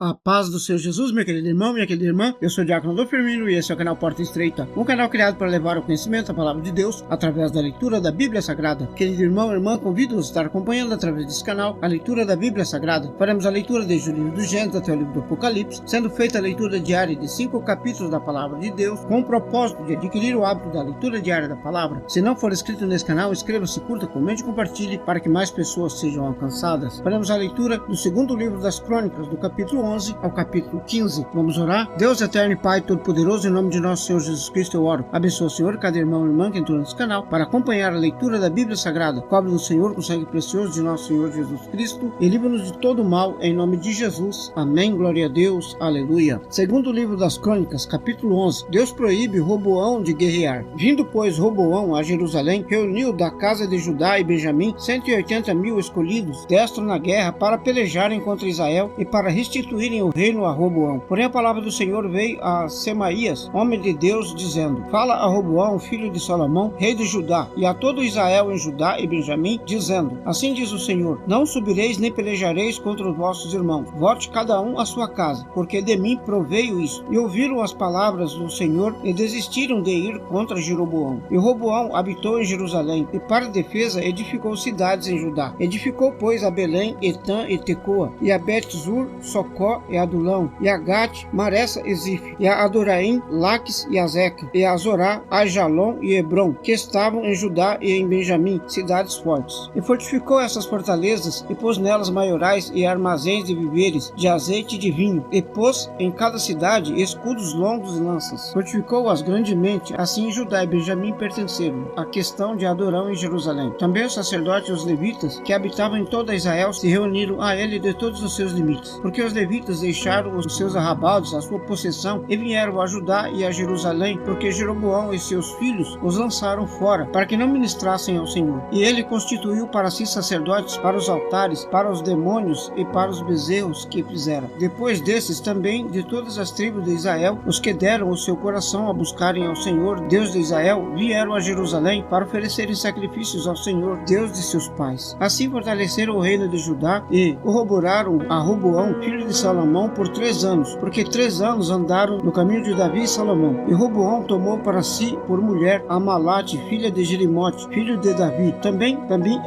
A paz do Senhor Jesus, meu querido irmão, minha querida irmã. Eu sou o Diácono Adolfo Firmino e esse é o canal Porta Estreita, um canal criado para levar o conhecimento da Palavra de Deus através da leitura da Bíblia Sagrada. Querido irmão e irmã, convido-os a estar acompanhando através desse canal a leitura da Bíblia Sagrada. Faremos a leitura desde o livro do Gênesis até o livro do Apocalipse, sendo feita a leitura diária de 5 capítulos da Palavra de Deus, com o propósito de adquirir o hábito da leitura diária da Palavra. Se não for inscrito nesse canal, inscreva-se, curta, comente e compartilhe para que mais pessoas sejam alcançadas. Faremos a leitura do segundo livro das Crônicas, do capítulo 11 ao capítulo 15. Vamos orar? Deus eterno e Pai Todo-Poderoso, em nome de nosso Senhor Jesus Cristo eu oro. Abençoa, Senhor, cada irmão e irmã que entrou nesse canal para acompanhar a leitura da Bíblia Sagrada. Cobre no Senhor com o sangue precioso de nosso Senhor Jesus Cristo e livra-nos de todo mal, em nome de Jesus. Amém. Glória a Deus. Aleluia. Segundo livro das Crônicas, capítulo 11. Deus proíbe Roboão de guerrear. Vindo, pois, Roboão a Jerusalém, reuniu da casa de Judá e Benjamim 180.000 escolhidos, destro na guerra, para pelejarem contra Israel e para restituírem o reino a Roboão. Porém a palavra do Senhor veio a Semaías, homem de Deus, dizendo: Fala a Roboão, filho de Salomão, rei de Judá, e a todo Israel em Judá e Benjamim, dizendo: Assim diz o Senhor: Não subireis nem pelejareis contra os vossos irmãos. Volte cada um à sua casa, porque de mim proveio isso. E ouviram as palavras do Senhor e desistiram de ir contra Jeroboão. E Roboão habitou em Jerusalém, e para defesa edificou cidades em Judá. Edificou, pois, a Belém, Etã e Tecoa, e a Bet-zur, Socó e Adulão, e a Gate, Maressa e Zif, e a Adoraim, Laques e Azeca, e a Zorá, Ajalon e Hebron, que estavam em Judá e em Benjamim, cidades fortes. E fortificou essas fortalezas, e pôs nelas maiorais e armazéns de víveres, de azeite e de vinho, e pôs em cada cidade escudos longos e lanças. Fortificou-as grandemente, assim Judá e Benjamim pertenceram à questão de Adorão em Jerusalém. Também os sacerdotes e os levitas, que habitavam em toda Israel, se reuniram a ele de todos os seus limites, porque os levitas deixaram os seus arrabaldes, a sua possessão, e vieram a Judá e a Jerusalém, porque Jeroboão e seus filhos os lançaram fora, para que não ministrassem ao Senhor. E ele constituiu para si sacerdotes para os altares, para os demônios e para os bezerros que fizera. Depois desses também, de todas as tribos de Israel, os que deram o seu coração a buscarem ao Senhor, Deus de Israel, vieram a Jerusalém para oferecerem sacrifícios ao Senhor, Deus de seus pais. Assim fortaleceram o reino de Judá e corroboraram a Roboão, filho de Salomão, por 3 anos, porque 3 anos andaram no caminho de Davi e Salomão. E Roboão tomou para si por mulher Amalate, filha de Jerimote, filho de Davi. Também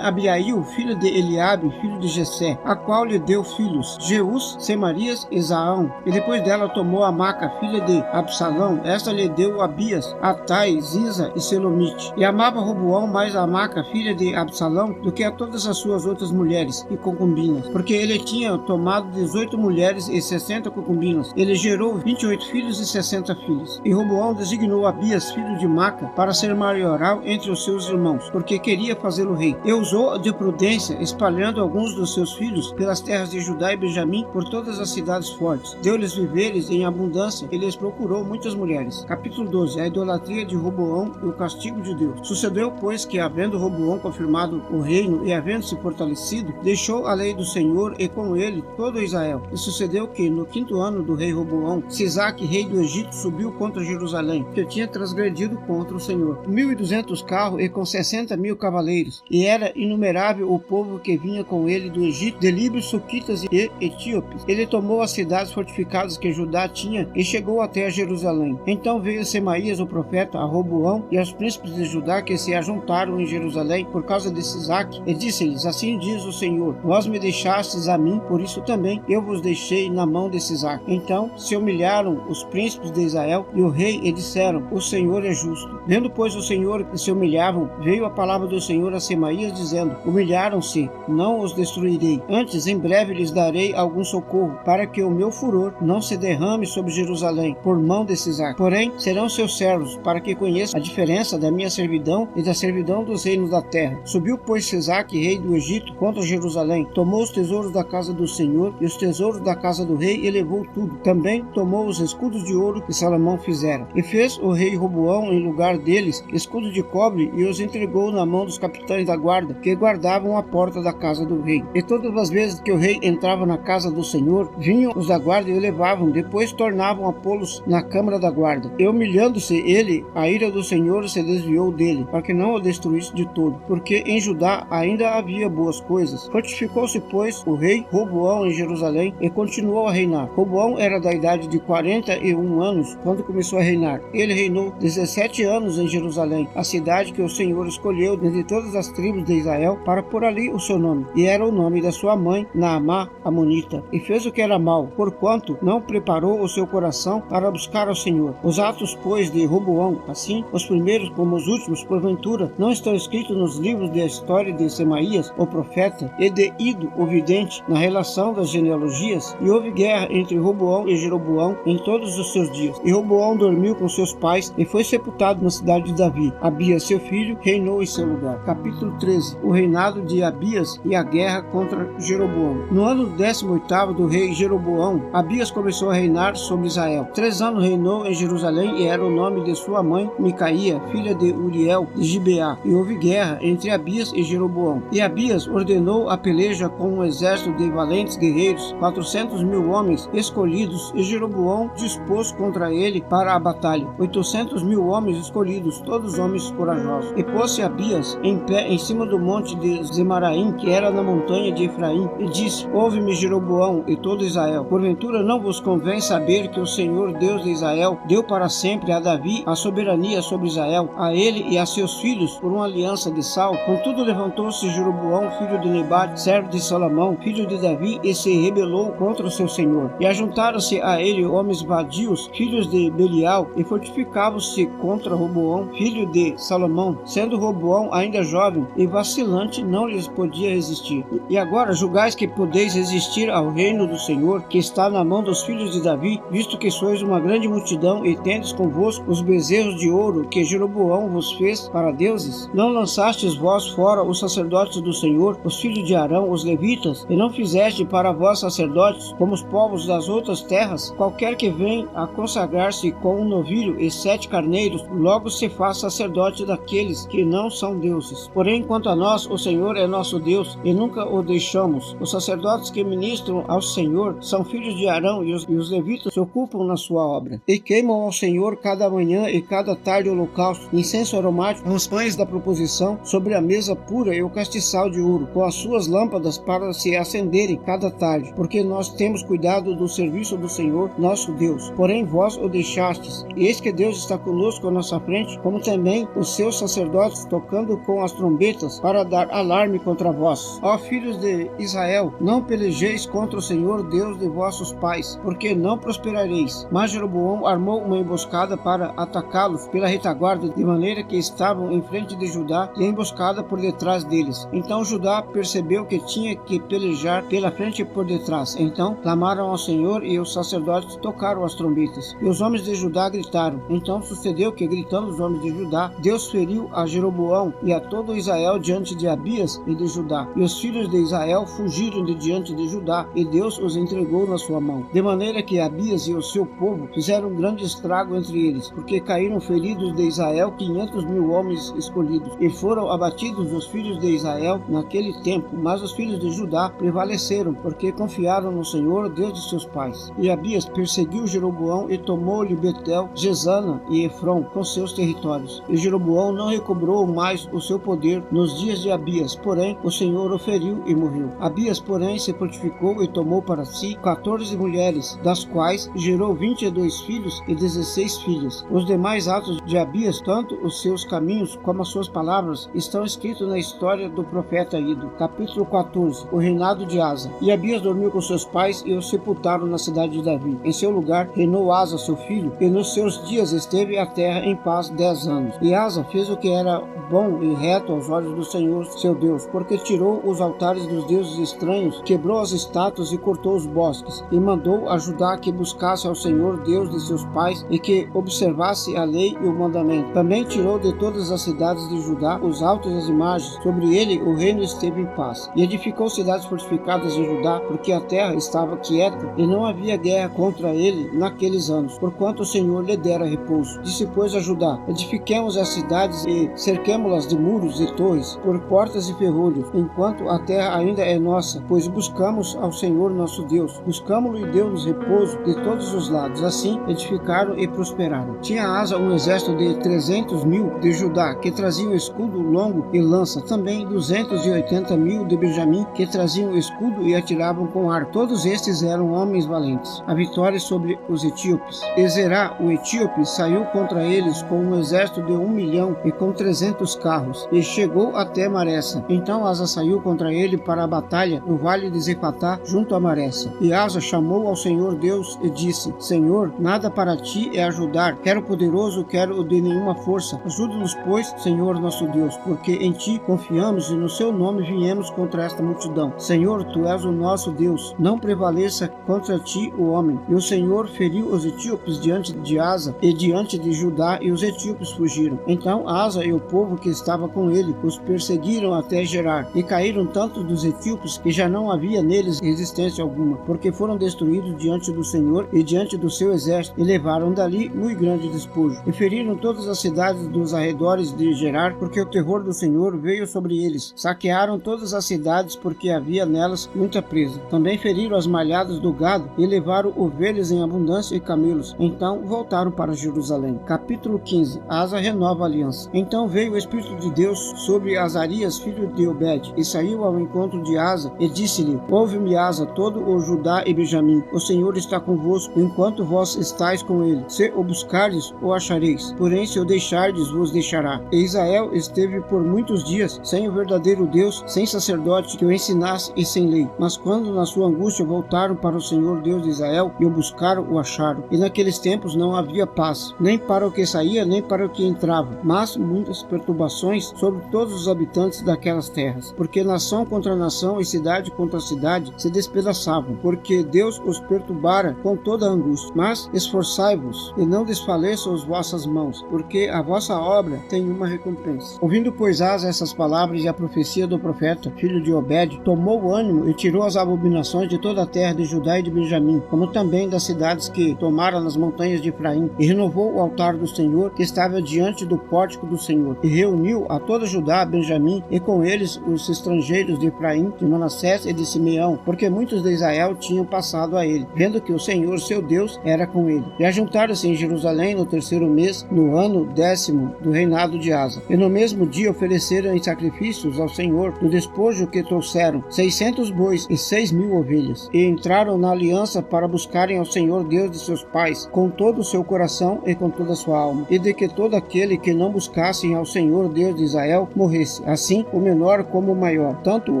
Abiail, filho de Eliabe, filho de Jessé, a qual lhe deu filhos, Jeús, Semarias e Zaão. E depois dela tomou a Maca, filha de Absalão, esta lhe deu Abias, Atai, Ziza e Selomite. E amava Roboão mais a Maca, filha de Absalão, do que a todas as suas outras mulheres e concubinas, porque ele tinha tomado 18 mulheres e 60 concubinas. Ele gerou 28 filhos e 60 filhas. E Roboão designou Abias, filho de Maca, para ser maioral entre os seus irmãos, porque queria fazê-lo rei. E usou de prudência, espalhando alguns dos seus filhos pelas terras de Judá e Benjamim, por todas as cidades fortes. Deu-lhes víveres em abundância e lhes procurou muitas mulheres. Capítulo 12. A idolatria de Roboão e o castigo de Deus. Sucedeu, pois, que, havendo Roboão confirmado o reino e havendo-se fortalecido, deixou a lei do Senhor e com ele todo Israel. E sucedeu que, no 5º ano do rei Roboão, Sisaque, rei do Egito, subiu contra Jerusalém, que tinha transgredido contra o Senhor. 1.200 carros e com 60.000 cavaleiros. E era inumerável o povo que vinha com ele do Egito, de líbios, suquitas e etíopes. Ele tomou as cidades fortificadas que Judá tinha e chegou até a Jerusalém. Então veio Semaías, o profeta, a Roboão e aos príncipes de Judá que se ajuntaram em Jerusalém por causa de Sisaque, e disse-lhes: Assim diz o Senhor: Vós me deixastes a mim, por isso também eu vos deixei na mão de Sisaque. Então se humilharam os príncipes de Israel e o rei, e disseram: O Senhor é justo. Vendo, pois, o Senhor que se humilhavam, veio a palavra do Senhor a Semaías, dizendo: Humilharam-se, não os destruirei. Antes, em breve lhes darei algum socorro, para que o meu furor não se derrame sobre Jerusalém, por mão de Sisaque. Porém, serão seus servos, para que conheçam a diferença da minha servidão e da servidão dos reinos da terra. Subiu, pois, Sisaque, rei do Egito, contra Jerusalém. Tomou os tesouros da casa do Senhor e os tesouros da casa do rei, e levou tudo. Também tomou os escudos de ouro que Salomão fizera. E fez o rei Roboão, em lugar deles, escudos de cobre, e os entregou na mão dos capitães da guarda, que guardavam a porta da casa do rei. E todas as vezes que o rei entrava na casa do Senhor, vinham os da guarda e o levavam, depois tornavam a pô-los na câmara da guarda. E humilhando-se ele, a ira do Senhor se desviou dele, para que não o destruísse de todo, porque em Judá ainda havia boas coisas. Fortificou-se, pois, o rei Roboão em Jerusalém, e continuou a reinar. Roboão era da idade de 41 anos quando começou a reinar. Ele reinou 17 anos em Jerusalém, a cidade que o Senhor escolheu dentre todas as tribos de Israel para pôr ali o seu nome. E era o nome da sua mãe, Naamá, amonita. E fez o que era mal, porquanto não preparou o seu coração para buscar ao Senhor. Os atos, pois, de Roboão, assim, os primeiros como os últimos, porventura, não estão escritos nos livros da história de Semaías, o profeta, e de Ido, o vidente, na relação das genealogias? E houve guerra entre Roboão e Jeroboão em todos os seus dias. E Roboão dormiu com seus pais e foi sepultado na cidade de Davi. Abias, seu filho, reinou em seu lugar. Capítulo 13. O reinado de Abias e a guerra contra Jeroboão. No ano 18º do rei Jeroboão, Abias começou a reinar sobre Israel. 3 anos reinou em Jerusalém e era o nome de sua mãe, Micaía, filha de Uriel de Gibeá. E houve guerra entre Abias e Jeroboão. E Abias ordenou a peleja com um exército de valentes guerreiros, 400.000 homens escolhidos, e Jeroboão dispôs contra ele para a batalha 800.000 homens escolhidos, todos homens corajosos. E pôs-se Abias em pé em cima do monte de Zemaraim, que era na montanha de Efraim, e disse: Ouve-me, Jeroboão e todo Israel, porventura não vos convém saber que o Senhor Deus de Israel deu para sempre a Davi a soberania sobre Israel, a ele e a seus filhos, por uma aliança de sal? Contudo levantou-se Jeroboão, filho de Nebate, servo de Salomão, filho de Davi, e se rebelou contra o seu senhor. E ajuntaram-se a ele homens vadios, filhos de Belial, e fortificavam-se contra Roboão, filho de Salomão, sendo Roboão ainda jovem e vacilante, não lhes podia resistir. E agora julgais que podeis resistir ao reino do Senhor, que está na mão dos filhos de Davi, visto que sois uma grande multidão e tendes convosco os bezerros de ouro que Jeroboão vos fez para deuses? Não lançastes vós fora os sacerdotes do Senhor, os filhos de Arão, os levitas, e não fizeste para vós sacerdotes, como os povos das outras terras? Qualquer que vem a consagrar-se com um novilho e 7 carneiros, logo se faz sacerdote daqueles que não são deuses. Porém, quanto a nós, o Senhor é nosso Deus, e nunca o deixamos. Os sacerdotes que ministram ao Senhor são filhos de Arão, e os levitas se ocupam na sua obra. E queimam ao Senhor cada manhã e cada tarde holocausto, incenso aromático, os pães da proposição, sobre a mesa pura e o castiçal de ouro, com as suas lâmpadas para se acenderem cada tarde, porque nós temos cuidado do serviço do Senhor, nosso Deus. Porém, vós o deixastes. E eis que Deus está conosco à nossa frente, como também os seus sacerdotes, tocando com as trombetas, para dar alarme contra vós. Ó filhos de Israel, não pelejeis contra o Senhor, Deus de vossos pais, porque não prosperareis. Mas Jeroboão armou uma emboscada para atacá-los pela retaguarda, de maneira que estavam em frente de Judá e a emboscada por detrás deles. Então Judá percebeu que tinha que pelejar pela frente e por detrás. Então clamaram ao Senhor, e os sacerdotes tocaram as trombetas. E os homens de Judá gritaram. Então sucedeu que, gritando os homens de Judá, Deus feriu a Jeroboão e a todo Israel diante de Abias e de Judá. E os filhos de Israel fugiram de diante de Judá, e Deus os entregou na sua mão. De maneira que Abias e o seu povo fizeram um grande estrago entre eles, porque caíram feridos de Israel 500.000 homens escolhidos, e foram abatidos os filhos de Israel naquele tempo. Mas os filhos de Judá prevaleceram, porque confiaram no Senhor, Deus de seus pais. E Abias perseguiu Jeroboão e tomou-lhe Betel, Gesana e Efron com seus territórios. E Jeroboão não recobrou mais o seu poder nos dias de Abias, porém o Senhor o feriu e morreu. Abias, porém, se fortificou e tomou para si 14 mulheres, das quais gerou 22 filhos e 16 filhas. Os demais atos de Abias, tanto os seus caminhos como as suas palavras, estão escritos na história do profeta Ido. Capítulo 14. O reinado de Asa. E Abias dormiu com seus pais e o sepultaram na cidade de Davi. Em seu lugar reinou Asa, seu filho, e nos seus dias esteve a terra em paz 10 anos. E Asa fez o que era bom e reto aos olhos do Senhor, seu Deus, porque tirou os altares dos deuses estranhos, quebrou as estátuas e cortou os bosques, e mandou a Judá que buscasse ao Senhor, Deus de seus pais, e que observasse a lei e o mandamento. Também tirou de todas as cidades de Judá os altos e as imagens. Sobre ele o reino esteve em paz. E edificou cidades fortificadas em Judá, porque a terra estava quieta, e não havia guerra contra ele naqueles anos, porquanto o Senhor lhe dera repouso. Disse, pois, a Judá: edifiquemos as cidades e cerquemo-las de muros e torres, por portas e ferrolhos, enquanto a terra ainda é nossa, pois buscamos ao Senhor nosso Deus. Buscamo-lo e deu-nos repouso de todos os lados. Assim edificaram e prosperaram. Tinha Asa um exército de 300.000 de Judá, que traziam escudo longo e lança. Também 280.000 de Benjamim, que traziam escudo e atiravam com arco. todos estes eram homens valentes. A vitória sobre os etíopes. Ezerá, o etíope, saiu contra eles com um exército de 1 milhão e com 300 carros, e chegou até Maressa. Então Asa saiu contra ele para a batalha no vale de Zefatá, junto a Maressa. E Asa chamou ao Senhor Deus e disse: Senhor, nada para ti é ajudar, quer o poderoso, quer o de nenhuma força. Ajuda-nos, pois, Senhor nosso Deus, porque em ti confiamos e no seu nome viemos contra esta multidão. Senhor, tu és o nosso Deus, não prevaleça contra ti o homem. E o Senhor feriu os etíopes diante de Asa e diante de Judá, e os etíopes fugiram. Então Asa e o povo que estava com ele os perseguiram até Gerar, e caíram tanto dos etíopes que já não havia neles resistência alguma, porque foram destruídos diante do Senhor e diante do seu exército, e levaram dali muito grande despojo. E feriram todas as cidades dos arredores de Gerar, porque o terror do Senhor veio sobre eles. Saquearam todas as cidades, porque havia nelas muita presa. Também feriram as malhadas do gado e levaram ovelhas em abundância e camelos. Então voltaram para Jerusalém. Capítulo 15. Asa renova a aliança. Então veio o Espírito de Deus sobre Azarias, filho de Obed, e saiu ao encontro de Asa e disse-lhe: Ouve-me, Asa, todo o Judá e Benjamim. O Senhor está convosco, enquanto vós estáis com ele. Se o buscardes, o achareis. Porém, se o deixardes, vos deixará. E Israel esteve por muitos dias sem o verdadeiro Deus, sem sacerdote que o ensinasse e sem lei. Mas quando na sua angústia voltaram para o Senhor Deus de Israel e o buscaram, o acharam. E naqueles tempos não havia paz, nem para o que saía, nem para o que entrava, mas muitas perturbações sobre todos os habitantes daquelas terras, porque nação contra nação e cidade contra cidade se despedaçavam, porque Deus os perturbara com toda a angústia. Mas esforçai-vos e não desfaleçam as vossas mãos, porque a vossa obra tem uma recompensa. Ouvindo, pois, Asa essas palavras e a profecia do profeta, filho de Obed, tomou o ânimo e tirou as abominações de toda a terra de Judá e de Benjamim, como também das cidades que tomara nas montanhas de Efraim, e renovou o altar do Senhor que estava diante do pórtico do Senhor, e reuniu a toda Judá, Benjamim, e com eles os estrangeiros de Efraim, de Manassés e de Simeão, porque muitos de Israel tinham passado a ele, vendo que o Senhor seu Deus era com ele. E ajuntaram-se em Jerusalém no 3º mês, no ano 10º do reinado de Asa. E no mesmo dia ofereceram em sacrifícios ao Senhor do despojo que trouxeram 600 bois e 6.000 ovelhas. E entraram na aliança para buscarem ao Senhor Deus de seus pais com todo o seu coração e com toda a sua alma, e de que todo aquele que não buscassem ao Senhor Deus de Israel morresse, assim o menor como o maior, tanto o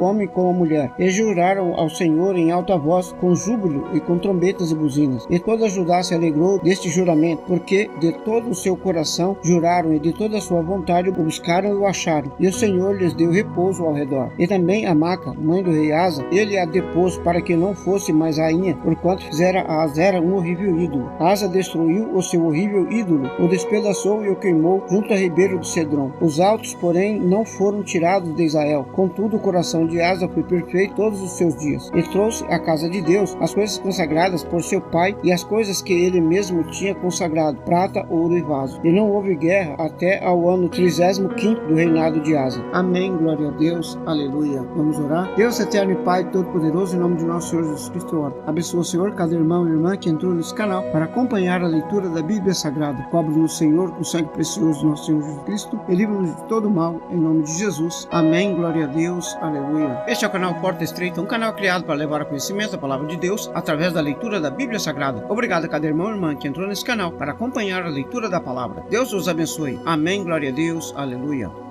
homem como a mulher. E juraram ao Senhor em alta voz, com júbilo e com trombetas e buzinas. E toda Judá se alegrou deste juramento, porque de todo o seu coração juraram, e de toda a sua vontade o buscaram e o acharam. E o Senhor lhes deu repouso ao redor. E também a Maca, mãe do rei Asa, ele a depôs para que não fosse mais rainha, porquanto fizera a Azera um horrível ídolo. Asa destruiu o seu horrível ídolo, o despedaçou e o queimou junto a ribeiro de Cedron. Os altos, porém, não foram tirados de Israel. Contudo, o coração de Asa foi perfeito todos os seus dias. E trouxe à casa de Deus as coisas consagradas por seu pai e as coisas que ele mesmo tinha consagrado, prata, ouro e vaso. E não houve guerra até ao ano 35º do reinado de Asa. Amém, glória a Deus, aleluia. Vamos orar? Deus eterno e Pai todo-poderoso, em nome de nosso Senhor Jesus Cristo, ora. Abençoa, Senhor, cada irmão e irmã que entrou nesse canal para acompanhar a leitura da Bíblia Sagrada. Cobre-nos, Senhor, com o sangue precioso do nosso Senhor Jesus Cristo e livra-nos de todo mal, em nome de Jesus. Amém, glória a Deus, aleluia. Este é o canal Porta Estreita, um canal criado para levar a conhecimento a palavra de Deus através da leitura da Bíblia Sagrada. Obrigado a cada irmão e irmã que entrou nesse canal para acompanhar a leitura da palavra. Deus os abençoe. Amém, glória a Deus, aleluia.